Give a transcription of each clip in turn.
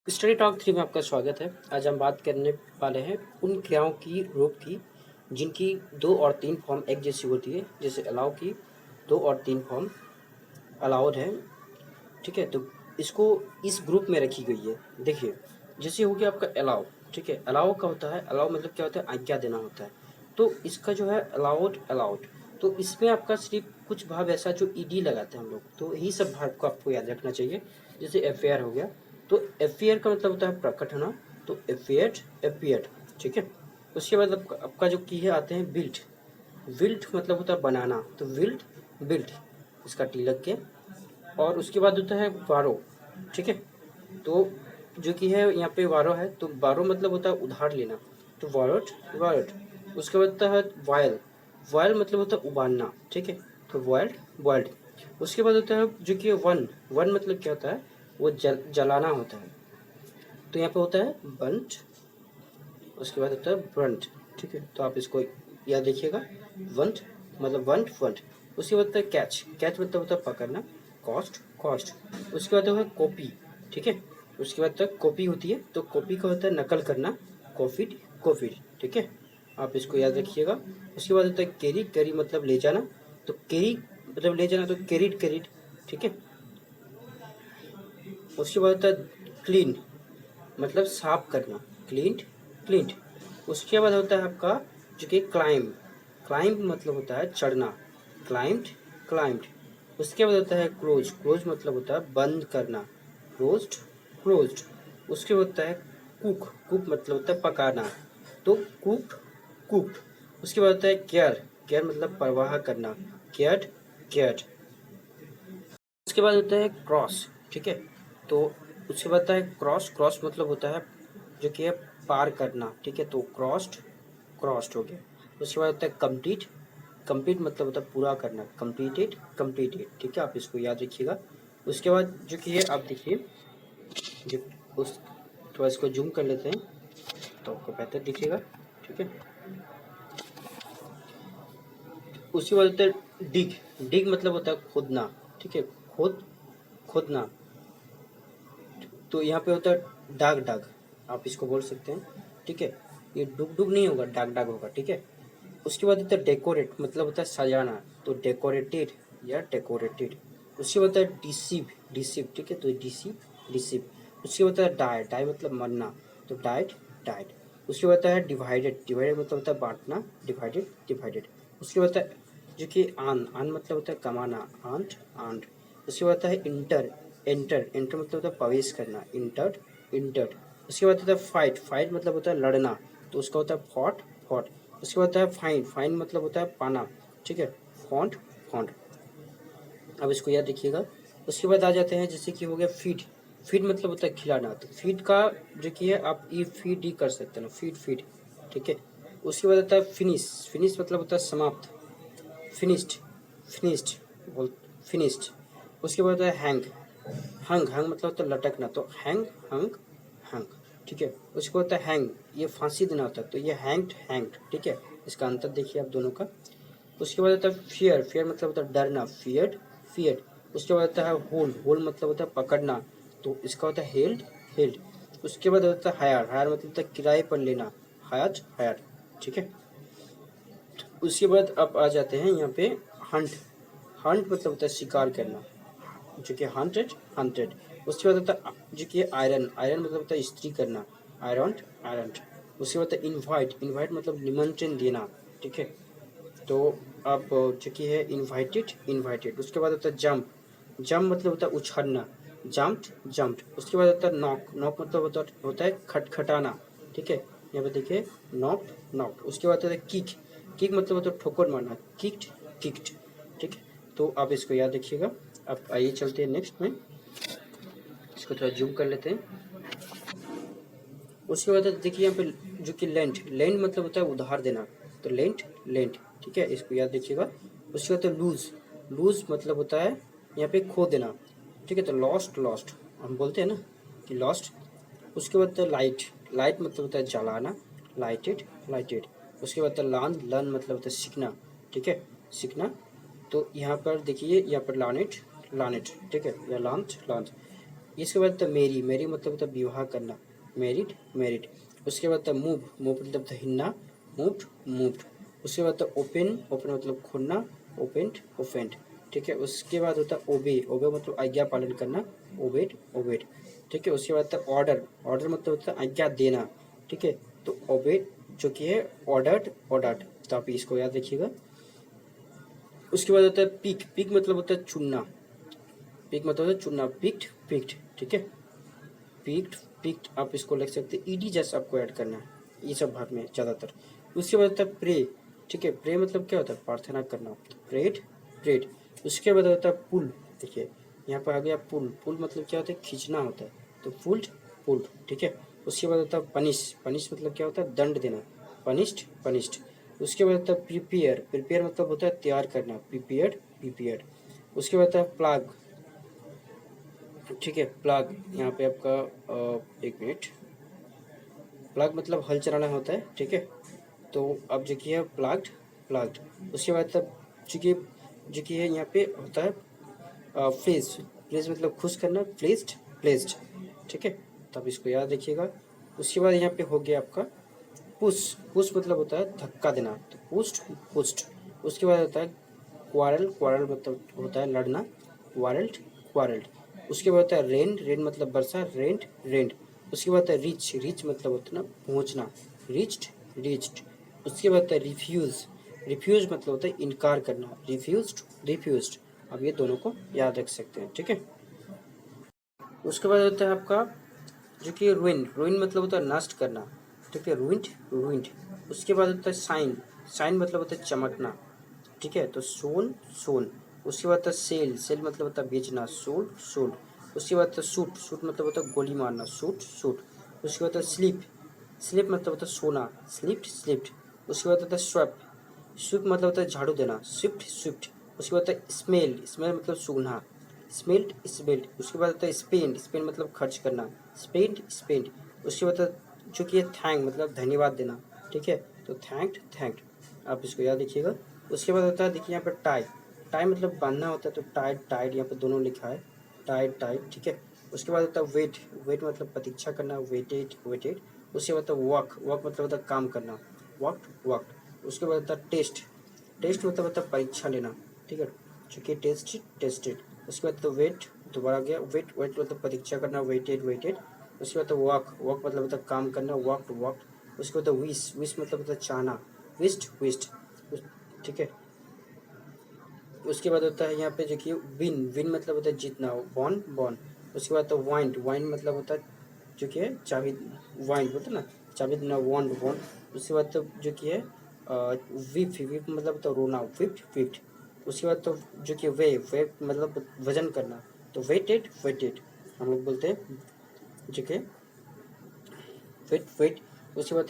Study talk 3 में आपका स्वागत है। आज हम बात करने वाले हैं उन क्रियाओं की रूप की जिनकी 2 और 3 फॉर्म एक जैसी होती है। जैसे अलाउ की 2 और 3 फॉर्म अलाउड है, ठीक है। तो इसको इस ग्रुप में रखी गई है। देखिए, जैसे हो गया आपका अलाउ, ठीक है। अलाउ का होता है, अलाउ मतलब क्या होता है, आज्ञा देना होता है। तो इसका जो है अलाउड अलाउड, तो इसमें आपका सिर्फ कुछ भाव ऐसा जो ईडी लगाते हैं हम लोग, तो यही सब भाव को आपको याद रखना चाहिए। जैसे अफेयर हो गया, तो अफेयर का मतलब होता है प्रकट होना, तो अफेयर्ड अपियर्ड, ठीक है। उसके बाद आपका जो की है आते हैं बिल्ट। बिल्ट मतलब होता है बनाना, तो बिल्ट बिल्ट, इसका टी लग के। और उसके बाद होता है वारो, ठीक है। तो जो कि है यहाँ पे वारो है, तो वारो मतलब होता है उधार लेना, तो वारोट वारोट। उसके बाद होता है वायल। वायल मतलब होता है उबालना, ठीक है, तो वाइल्ड वाइल्ड। उसके बाद होता है जो कि वन। वन मतलब क्या होता है, वो जलाना होता है, तो यहाँ पे होता है बंट। उसके बाद होता है ब्रंट, ठीक है। तो आप इसको याद देखिएगा, वंट मतलब वंट वंट। उसके बाद होता है कैच। कैच मतलब होता है पकड़ना, कॉस्ट कॉस्ट। उसके बाद होता है कॉपी, ठीक है। उसके बाद तक कॉपी होती है, तो कॉपी का होता है नकल करना, कॉफिड कॉफिड, ठीक है। आप इसको याद रखिएगा। उसके बाद होता है कैरी। कैरी मतलब ले जाना, तो कैरी मतलब ले जाना, तो कैरिड कैरिड, ठीक है। उसके बाद होता है क्लीन, मतलब साफ करना, क्लीन्ड क्लीन्ड। उसके बाद होता है आपका जो कि क्लाइंब। क्लाइंब मतलब होता है चढ़ना, क्लाइंब्ड क्लाइंब्ड। उसके बाद होता है क्लोज। क्लोज मतलब होता है बंद करना, क्लोज्ड क्लोज्ड। उसके बाद होता है कुक। कुक मतलब होता है पकाना, तो कुक्ड कुक्ड। उसके बाद होता है केयर। केयर मतलब परवाह करना, केयर्ड केयर्ड। उसके बाद होता है क्रॉस, ठीक है। तो उसके बाद होता है क्रॉस। क्रॉस मतलब होता है जो कि है पार करना, ठीक है, तो क्रॉस्ड क्रॉस्ड हो गया। उसके बाद होता है कंप्लीट। कंप्लीट मतलब होता है पूरा करना, कंप्लीटेड कंप्लीटेड, ठीक है। आप इसको याद रखिएगा। उसके बाद जो कि है आप देखिए, जो उस थोड़ा इसको जूम कर लेते हैं तो आपको बेहतर दिखेगा, ठीक है। उसके बाद होता है डिग। डिग मतलब होता है खोदना, ठीक है, खोद खोदना। तो यहाँ पे होता है डाग डाग, आप इसको बोल सकते हैं, ठीक है। ये डुग डुग नहीं होगा, डाग डाग होगा, ठीक है। उसके बाद होता है डेकोरेट, मतलब होता है सजाना, तो डेकोरेटेड या डेकोरेटेड। उसके बाद होता है डिसीव। डिसीव, ठीक है, तो डिसीव डिसीव। उसके बाद होता है डाई। डाई मतलब मरना, तो डाइट डाइट। उसके बाद होता है डिवाइडेड। डिवाइडेड मतलब होता है बांटना, डिवाइडेड डिवाइडेड। उसके बाद होता है जो कि आन। आन मतलब होता है कमाना, आंट आंट। उसके बाद होता है इंटर। एंटर। एंटर मतलब होता है प्रवेश करना, इंटर्ड इंटर्ड। उसके बाद होता है फाइट। फाइट मतलब होता है लड़ना, तो उसका होता है फॉट फॉट। उसके बाद होता है फाइन। फाइन मतलब होता है पाना, ठीक है, फॉन्ट फॉन्ट। अब इसको याद रखिएगा। उसके बाद आ जाते हैं जैसे कि हो गया फीड। फीड मतलब होता है खिलाना, तो फीड का जो कि है आप ई फीड ही कर सकते हैं ना, फीड फीड, ठीक है। उसके बाद आता है फिनिश। फिनिश मतलब होता है समाप्त, फिनिश्ड फिनिश्ड बोल, फिनिश्ड। उसके बाद है हैंग। हंग। हंग मतलब होता है लटकना, तो हैंग हंग हंग, ठीक है। उसके बाद होता है हैंग, ये फांसी देना होता है, तो ये हैंग्ड हैंग्ड, ठीक है। इसका अंतर देखिए आप दोनों का। उसके बाद होता है फियर। फियर मतलब होता है डरना, फियर्ड फियर्ड। उसके बाद होता है होल्ड। होल्ड मतलब होता है पकड़ना, तो इसका होता है हेल्ड हेल्ड। उसके बाद होता है हायर। हायर मतलब होता है किराए पर लेना, हायर हायर, ठीक है। उसके बाद आप आ जाते हैं यहाँ पे हंट। हंट मतलब होता है शिकार करना, जो कि हंटेड हंटेड। उसके बाद होता है जो कि आयरन। आयरन मतलब होता है इस्त्री करना, आयरन आयरन। उसके बाद होता है इनवाइट। इनवाइट मतलब निमंत्रण देना, ठीक है। तो आप जो कि है इनवाइटेड इनवाइटेड। उसके बाद होता है जंप। जंप मतलब होता है उछलना, जंप्ड जंप्ड। उसके बाद होता है नॉक। नॉक मतलब होता है खटखटाना, ठीक है। यहाँ पे देखिए नॉक्ड नॉक्ड। उसके बाद होता है किक। किक मतलब होता है ठोकर मारना, किक्ड किक्ड, ठीक है। तो आप इसको याद रखिएगा। अब आइए चलते हैं नेक्स्ट में, इसको थोड़ा जूम कर लेते हैं। उसके बाद देखिए यहाँ पे जो कि लेंट। लेंट मतलब होता है उधार देना, तो लेंट लेंट, ठीक है, इसको याद रखिएगा। उसके बाद लूज। लूज मतलब होता है यहाँ पे खो देना, ठीक है, तो लॉस्ट लॉस्ट हम बोलते हैं ना कि लॉस्ट। उसके बाद लाइट। लाइट मतलब होता है जलाना, लाइटेड लाइटेड। उसके बाद लर्न। लर्न मतलब होता है सीखना, ठीक है, सीखना। तो यहाँ पर देखिए, यहाँ पर लर्न इट, ठीक है, या लॉन्च लॉन्च। इसके बाद होता है मेरी, मेरी मतलब होता है विवाह करना, मैरिड मैरिड। उसके बाद होता है मूव, मूव मतलब होता है हिलना, मूव्ड मूव्ड। उसके बाद होता है ओपन, ओपन मतलब खोलना, ओपेंड ओपेंड। ठीक है, उसके बाद होता है ओबे, ओबे मतलब आज्ञा पालन करना, ओबेड ओबेड। ठीक है, उसके बाद होता है ऑर्डर, ऑर्डर मतलब होता है आज्ञा देना। ठीक है, तो ओबेड जो कि है ऑर्डर्ड ऑर्डर्ड, तो आप इसको याद रखिएगा। उसके बाद होता है पिक, पिक मतलब होता है चुनना, पिक मतलब होता है चुनना, पिक्ड पिक्ड। ठीक है, पिक्ड पिक्ड आप इसको लिख सकते हैं, ईडी जस्ट आपको ऐड करना है ये सब भाग में ज़्यादातर। उसके बाद होता है प्रे। ठीक है, प्रे मतलब क्या होता है, प्रार्थना करना, तो प्रेड प्रेड। उसके बाद होता है पुल, देखिए यहाँ पर आ गया पुल, पुल मतलब क्या होता है, खींचना होता है, तो पुल्ड पुल्ड। ठीक है, उसके बाद होता है पनिश, पनिश मतलब क्या होता है, दंड देना, पनिश्ड पनिश्ड। उसके बाद होता है प्रिपेयर, प्रिपेयर मतलब होता है तैयार करना, प्रिपेयर्ड प्रिपेयर्ड। उसके बाद होता है प्लाग। ठीक है, प्लाग यहाँ पे आपका एक मिनट, प्लाग मतलब हल चलाना होता है। ठीक है, तो अब जो कि है प्लाग्ड प्लाग्ड। उसके बाद तब चूँकि जो कि है यहाँ पे होता है फ्लेज, फ्लेज मतलब खुश करना, प्लेस्ड प्लेस्ड। ठीक है, तब इसको याद रखिएगा। उसके बाद यहाँ पे हो गया आपका पुश, पुश मतलब होता है धक्का देना, तो पुस्ट पुस्ट। उसके बाद होता है क्वारल, क्वारल मतलब होता है लड़ना, क्वारल्ड क्वारल्ड। उसके बाद होता है रेन, रेन मतलब वर्षा, रेंट रेंट। उसके बाद होता है रिच, रिच मतलब होता है ना पहुँचना, रिच्ड रिच्ड। उसके बाद होता है रिफ्यूज़, रिफ्यूज मतलब होता है इनकार करना, रिफ्यूज्ड रिफ्यूज्ड। अब ये दोनों को याद रख सकते हैं। ठीक है, उसके बाद होता है आपका जो कि रुइन, रुइन मतलब होता है नष्ट करना। ठीक है, रुइंड रुइंड। उसके बाद होता है साइन, साइन मतलब होता है चमकना। ठीक है, तो सोन सोन। उसके बाद होता है सेल, सेल मतलब होता है बेचना, सोल्ड सोल्ड। उसके बाद होता है शूट, शूट मतलब होता है गोली मारना, शूट शूट। उसके बाद होता है स्लीप, स्लीप मतलब होता है सोना, स्लिप्ड स्लिप्ड। उसके बाद होता है स्वैप, स्विप मतलब होता है झाड़ू देना, स्विफ्ट स्विफ्ट। उसके बाद होता है स्मेल, स्मेल मतलब सूंघना, स्मेल्ड स्मेल्ड। उसके बाद होता है स्पेंड, स्पेंड मतलब खर्च करना, स्पेंड स्पेंड। उसके बाद होता है जो कि है थैंक मतलब धन्यवाद देना। ठीक है, तो थैंक्ड थैंक्ड, आप इसको याद रखिएगा। उसके बाद होता है देखिए यहाँ पर टाई, टाई मतलब बांधना होता है, तो टाइड टाइड यहाँ पर दोनों लिखा है, टाइड टाइड। ठीक है, उसके बाद होता है वेट, वेट मतलब प्रतीक्षा करना, वेटेड वेटेड। उसके बाद होता है वॉक, वॉक मतलब होता है काम करना, वॉकड वॉकड। उसके बाद होता है टेस्ट, टेस्ट मतलब होता है परीक्षा लेना। ठीक है, चूँकि टेस्ट टेस्टेड। उसके बाद तो वेट, दोबारा गया वेट, वेट मतलब परीक्षा करना, वेटेड वेटेड। उसके बाद तो वॉक, वॉक मतलब होता है काम करना, वॉकड वॉकड। उसके बाद तो विश, विश मतलब होता है चाहना, विस्ड विस्ड। ठीक है, उसके बाद होता है यहाँ पे देखिए विन, विन मतलब होता है जीतना, बॉन बॉन। उसके बाद तो वाइंड, वाइंड मतलब होता है जो कि है चाबी, वाइंड होता है ना चाबी देना, वॉन्ड वॉन्ड। उसके बाद तो जो कि है विप, विप मतलब होता है रोना, विप्ड विप्ड। उसके बाद तो जो कि वे मतलब वजन करना, तो वेटेड वेटेड हम लोग बोलते हैं जो कि वेट वेट। उसके बाद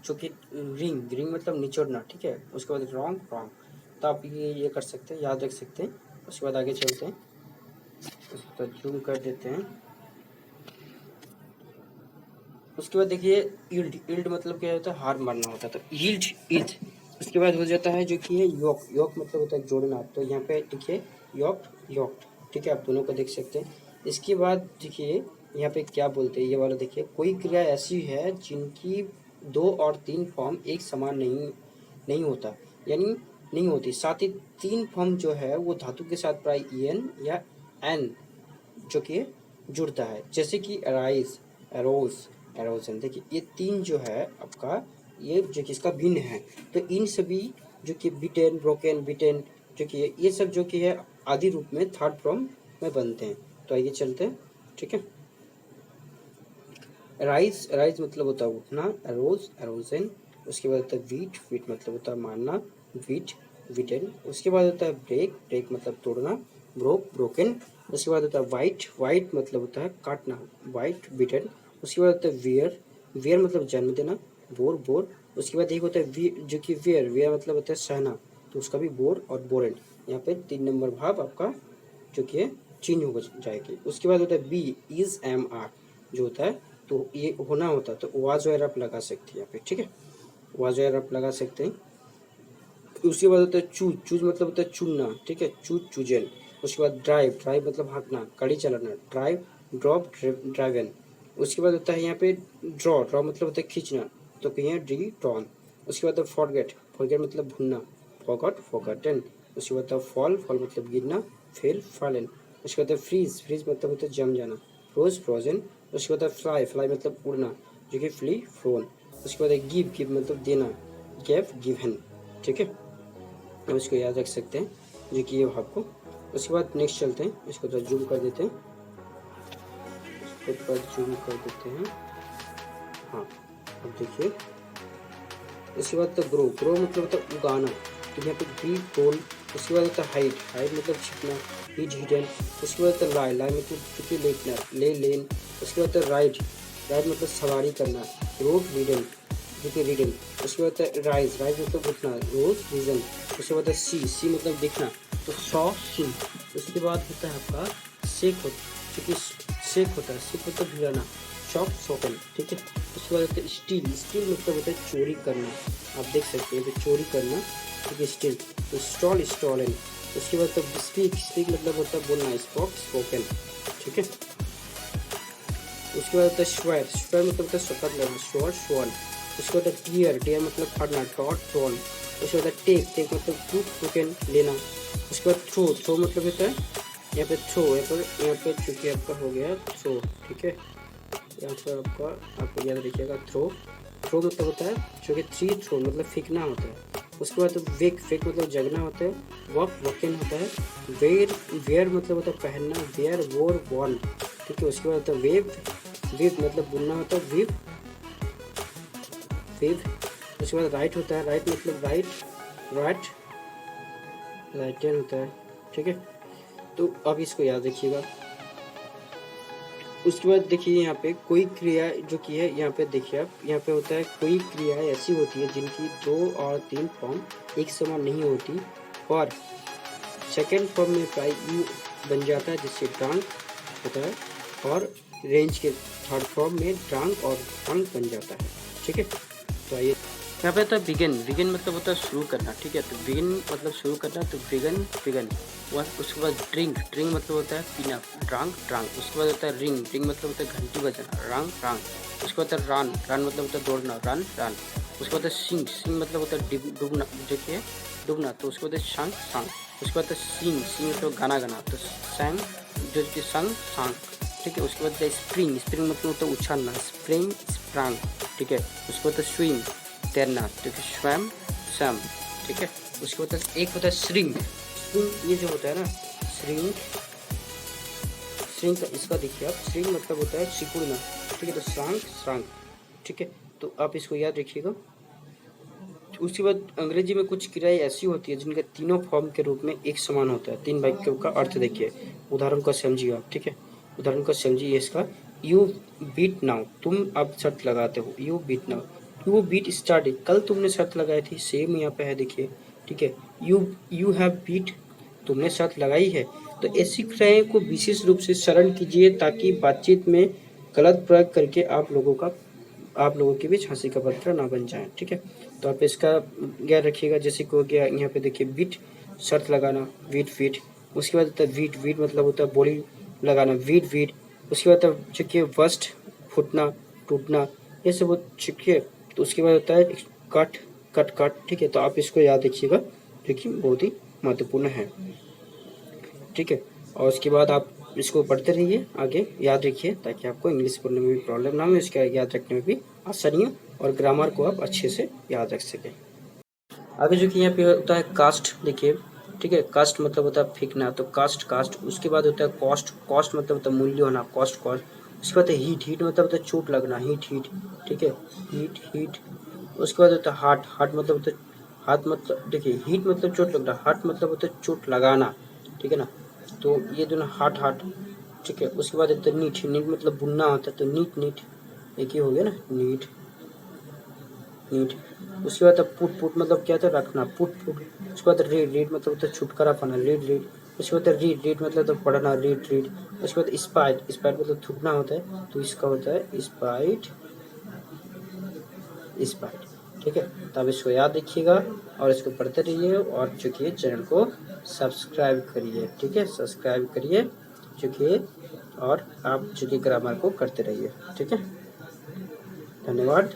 जो कि रिंग, रिंग मतलब निचोड़ना। ठीक है, उसके बाद रॉन्ग रॉन्ग। तो आप ये कर सकते हैं, याद रख सकते हैं। उसके बाद आगे चलते हैं, उसको जूम कर देते हैं। उसके बाद देखिए ईल्ड, ईल्ड मतलब क्या होता है, हार मानना होता है, तो ईल्ड ईल्ड। उसके बाद हो जाता है जो कि है योक, योक मतलब होता है जोड़ना, तो यहाँ पे देखिए योक योक। ठीक है, आप दोनों को देख सकते हैं। इसके बाद देखिए यहाँ पे क्या बोलते हैं, ये वाला देखिए, कोई क्रिया ऐसी है जिनकी 2 और 3 फॉर्म एक समान नहीं नहीं होता, यानी नहीं होती। साथ ही 3 फॉर्म जो है वो धातु के साथ प्राय एन या एन जो कि जुड़ता है, जैसे कि अराइज, एरोज, एरोजन। देखिए ये 3 जो है आपका, ये जो कि इसका भिन्न है, तो इन सभी जो कि बिटेन ब्रोकन बिटेन जो कि ये सब जो कि है आदि रूप में थर्ड फॉर्म में बनते हैं। तो आइए चलते हैं। ठीक है, राइज, राइज मतलब होता है उठना, एरोज एरोजन। उसके बाद होता है वीट, वीट मतलब होता है मारना, वीट विटेन। उसके बाद होता है ब्रेक, ब्रेक मतलब तोड़ना, ब्रोक ब्रोकन। उसके बाद होता है वाइट, वाइट मतलब होता है काटना, वाइट बिटेन। उसके बाद होता है वियर, वियर मतलब जन्म देना, बोर बोर। उसके बाद एक होता है जो कि वियर, वियर मतलब होता है सहना, तो उसका भी बोर और बोरेन। यहाँ पे 3 नंबर भाव आपका जो कि है चेंज हो जाएगी। उसके बाद होता है बी, इज एम आर जो होता है, तो ये होना होता है, तो वाज वगैरह आप लगा सकते हैं यहाँ पे। ठीक है, वाज वगैरह आप लगा सकते हैं। उसके बाद होता है चूज, चूज मतलब होता है चुनना। ठीक है, चूज चूजन। उसके बाद ड्राइव, ड्राइव मतलब हाँकना, गाड़ी चलाना, ड्राइव ड्रॉप ड्रैगन। उसके बाद होता है यहाँ पे ड्रॉ, ड्रॉ मतलब होता है खींचना, तो कहीं डी ड्रॉन। उसके बाद फॉरगेट, फॉरगेट मतलब भूलना, फॉरगॉट फॉरगॉटन। उसके बाद फॉल, फॉल मतलब गिरना, फेल फॉलन। उसके बाद फ्रीज, फ्रीज मतलब होता है जम जाना, फ्रोज फ्रोजन। उसके बाद फ्लाई, फ्लाई मतलब उड़ना, जो कि फ्ली फ्लोन। उसके बाद गिव, गिव मतलब देना, गैव गिवन। ठीक है, अब इसको याद रख सकते हैं, जो कि ये आपको। उसके बाद नेक्स्ट चलते हैं, इसको थोड़ा जूम कर देते हैं, इसको थोड़ा जूम कर देते हैं। हाँ, अब देखिए, उसके बाद तो ग्रो, ग्रो मतलब होता है उगाना, तो यहाँ पे ग्री ग्रोन। उसके बाद होता है हाइड, हाइड मतलब छिपना, हिड हिडन। उसके बाद होता है लाई, लाई मतलब चुकी लेटना, ले लेन। उसके बाद होता है राइड, राइड मतलब सवारी करना, रोड रीडन, जो कि रीडन। उसके बाद होता है राइज, राइज मतलब उठना, रोज रीजन। उसके बाद होता है सी, सी मतलब देखना, तो सॉ सी। उसके बाद होता है आपका सेक, जो कि सेक होता है, सेक मतलब भिड़ाना, शॉक शॉकन। ठीक है, उसके बाद होता है स्टील, स्टील मतलब होता है चोरी करना, आप देख सकते हैं, तो चोरी करना, ठीक है, स्टील। तो स्टॉल स्टॉलन। उसके बाद तो स्पीक, स्पीक मतलब होता है बोलना, स्पोक स्पोकन। ठीक है, उसके बाद होता है श्वेर, श्वेर मतलब होता है शपथ लेना, श्योर श्योन। उसके बाद टीयर, टीयर मतलब फाड़ना, टॉट टोन। उसके बाद टेक, टेक मतलब टूक टोकन लेना। उसके बाद थ्रो, थ्रो मतलब होता है यहाँ पे थ्रो, यहाँ पे चूंकि आपका हो गया थ्रो। ठीक है, यहाँ पर आपको याद रखिएगा थ्रो, थ्रो मतलब होता है जो कि थ्री थ्रो मतलब फेंकना होता है। उसके बाद वेक, फेक मतलब जगना होता है, वक वकन होता है, वेयर, वेयर मतलब होता है पहनना, वेयर वोर वॉन। ठीक है, उसके बाद होता है वेव, वेव मतलब बुनना होता है, वेव वेव। उसके बाद राइट होता है, राइट मतलब राइट, राइट राइटन होता है। ठीक है, तो अब इसको याद रखिएगा। उसके बाद देखिए यहाँ पे कोई क्रिया जो की है, यहाँ पे देखिए आप, यहाँ पे होता है कोई क्रिया ऐसी होती है जिनकी 2 और 3 फॉर्म एक समान नहीं होती, और सेकेंड फॉर्म में प्राय यू बन जाता है, जिससे ड्रांक होता है, और रेंज के थर्ड फॉर्म में ड्रांक और ड्रंक बन जाता है। ठीक है, तो आइए यहाँ पे होता है बिगिन, बिगिन मतलब होता है शुरू करना। ठीक है, तो बिगिन मतलब शुरू करना, तो बिगन बिगन। उसके बाद ड्रिंक, ड्रिंक मतलब होता है पीना, ड्रांक ड्रांक। उसके बाद होता है रिंग, रिंग मतलब होता है घंटी बजाना, रंग रंग। उसके बाद होता है रन, रन मतलब होता है दौड़ना, रन रन। उसके बाद सिंग, सिंग मतलब होता है डूबना, देखिए डूबना, तो उसके बाद संग संग। उसके बाद सिंग, सिंग मतलब गाना गाना, तो सैंग, जो कि संग संग। ठीक है, उसके बाद स्प्रिंग, स्प्रिंग मतलब होता है उछालना, स्प्रिंग स्प्रांग। ठीक है, उसके बाद स्विम, तैरना, तो कि स्वयं स्वयं। ठीक है, उसके बाद एक होता है श्रिंक, श्रिंक ये जो होता है ना, श्रिंक, श्रिंक इसका देखिए आप, श्रिंक मतलब होता है सिकुड़ना। ठीक है, तो श्रांक श्रांक। ठीक है, तो आप इसको याद रखिएगा। उसके बाद अंग्रेजी में कुछ क्रियाएं ऐसी होती है जिनका तीनों फॉर्म के रूप में एक समान होता है। 3 वाक्यों का अर्थ देखिए, उदाहरण को समझिए आप। ठीक है, उदाहरण को समझिए इसका, यू बीट नाउ, तुम अब शर्त लगाते हो, you beat now. You beat start, कल तुमने शर्त लगाई थी, सेम यहाँ पे है देखिए। ठीक है, यू यू हैव बीट, तुमने शर्त लगाई है। तो ऐसी क्रियाएं को विशेष रूप से सरल कीजिए, ताकि बातचीत में गलत प्रयोग करके आप लोगों के बीच हंसी का पात्र ना बन जाए। ठीक है, तो आप इसका ज्ञान रखिएगा। जैसे कि हो गया यहाँ पे देखिए बीट, शर्त लगाना, वीट फीट। उसके बाद होता है वीट, वीट मतलब होता है बोली लगाना, वीट वीट। उसके बाद होता है चुकी वस्ट, फूटना टूटना, ये सब चुकी है। तो उसके बाद होता है कट, कट कट। ठीक है, तो आप इसको याद रखिएगा, जो कि बहुत ही महत्वपूर्ण है। ठीक है, और उसके बाद आप इसको पढ़ते रहिए, आगे याद रखिए, ताकि आपको इंग्लिश पढ़ने में भी प्रॉब्लम ना हो, इसका याद रखने में भी आसानी हो, और ग्रामर को आप अच्छे से याद रख सकें। आगे जो कि यहाँ पे होता है कास्ट देखिए। ठीक है, कास्ट मतलब होता है फेंकना, तो कास्ट कास्ट। उसके बाद होता है कॉस्ट, कॉस्ट मतलब होता है मूल्य होना, कॉस्ट कॉस्ट। उसके बाद है हीट, हीट मतलब होता है चोट लगना, हीट हीट। ठीक है, हीट हीट। उसके बाद होता है हार्ट, हार्ट मतलब होता है, हाथ मतलब देखिए, हीट मतलब चोट लगना, हार्ट मतलब होता है चोट लगाना। ठीक है ना, तो ये दोनों हार्ट हार्ट। ठीक है, उसके बाद होता है नीट, नीट मतलब बुनना होता है, तो नीट नीट, एक ही हो गया ना, नीट नीट। उसके बाद पुट, पुट मतलब क्या था, रखना, पुट पुट। उसके बाद रीड, रीड मतलब होता है छुटकारा पाना, रीड रीड। उसके बाद रीड, रीड मतलब तो पढ़ना, रीड रीड। उसके बाद स्पाइट, स्पाइट मतलब थूकना होता है, तो इसका होता है स्पाइट, स्पाइट। ठीक है, तो आप इसको याद रखिएगा और इसको पढ़ते रहिए, और चुकिए चैनल को सब्सक्राइब करिए। ठीक है, सब्सक्राइब करिए, चुकिए, और आप चूँकि ग्रामर को करते रहिए। ठीक है, धन्यवाद।